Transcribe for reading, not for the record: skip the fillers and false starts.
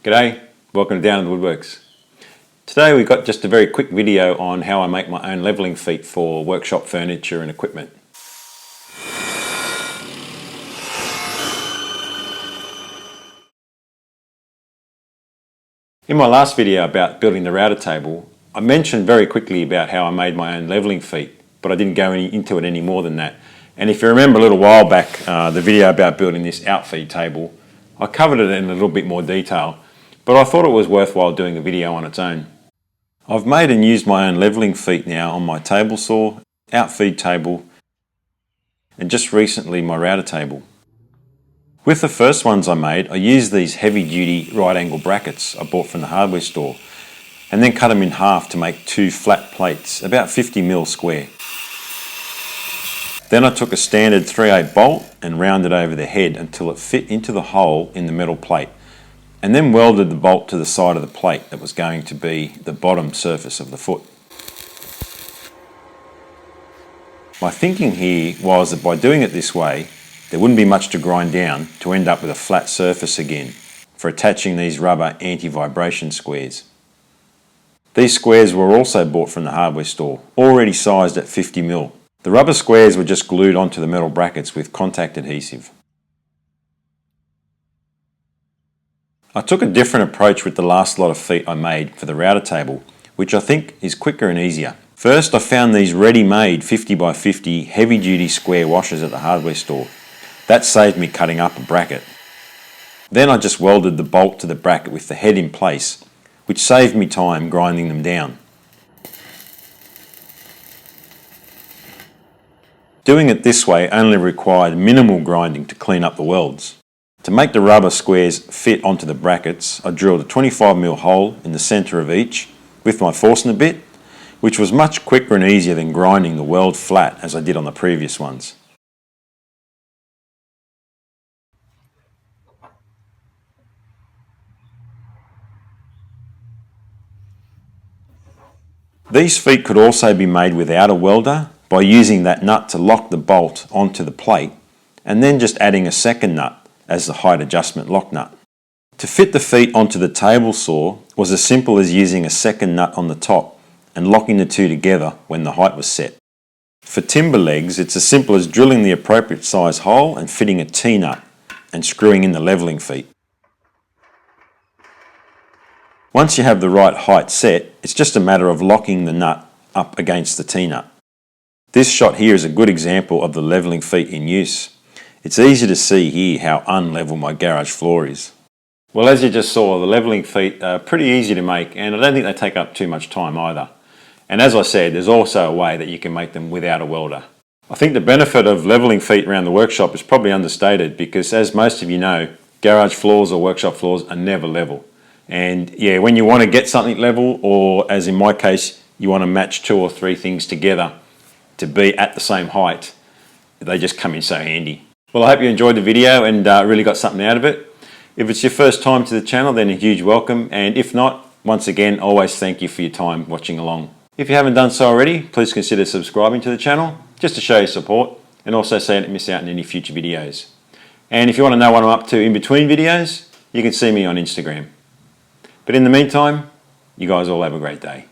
G'day, welcome to Down in the Woodworks. Today we've got just a very quick video on how I make my own levelling feet for workshop furniture and equipment. In my last video about building the router table, I mentioned very quickly about how I made my own levelling feet, but I didn't go into it any more than that. And if you remember a little while back, the video about building this outfeed table, I covered it in a little bit more detail, but I thought it was worthwhile doing a video on its own. I've made and used my own levelling feet now on my table saw, outfeed table, and just recently my router table. With the first ones I made, I used these heavy duty right angle brackets I bought from the hardware store, and then cut them in half to make two flat plates, about 50mm square. Then I took a standard 3/8 bolt and rounded over the head until it fit into the hole in the metal plate, and then welded the bolt to the side of the plate that was going to be the bottom surface of the foot. My thinking here was that by doing it this way, there wouldn't be much to grind down to end up with a flat surface again for attaching these rubber anti-vibration squares. These squares were also bought from the hardware store, already sized at 50mm. The rubber squares were just glued onto the metal brackets with contact adhesive. I took a different approach with the last lot of feet I made for the router table, which I think is quicker and easier. First, I found these ready-made 50x50 heavy-duty square washers at the hardware store. That saved me cutting up a bracket. Then I just welded the bolt to the bracket with the head in place, which saved me time grinding them down. Doing it this way only required minimal grinding to clean up the welds. To make the rubber squares fit onto the brackets, I drilled a 25mm hole in the centre of each with my Forstner bit, which was much quicker and easier than grinding the weld flat as I did on the previous ones. These feet could also be made without a welder by using that nut to lock the bolt onto the plate and then just adding a second nut as the height adjustment lock nut. To fit the feet onto the table saw was as simple as using a second nut on the top and locking the two together when the height was set. For timber legs, it's as simple as drilling the appropriate size hole and fitting a T-nut and screwing in the levelling feet. Once you have the right height set, it's just a matter of locking the nut up against the T-nut. This shot here is a good example of the levelling feet in use. It's easy to see here how unlevel my garage floor is. Well, as you just saw, the levelling feet are pretty easy to make, and I don't think they take up too much time either. And as I said, there's also a way that you can make them without a welder. I think the benefit of levelling feet around the workshop is probably understated because, as most of you know, garage floors or workshop floors are never level. And yeah, when you want to get something level, or as in my case, you want to match two or three things together to be at the same height, they just come in so handy. Well, I hope you enjoyed the video and really got something out of it. If it's your first time to the channel, then a huge welcome. And if not, once again, always thank you for your time watching along. If you haven't done so already, please consider subscribing to the channel, just to show your support, and also so you don't miss out on any future videos. And if you want to know what I'm up to in between videos, you can see me on Instagram. But in the meantime, you guys all have a great day.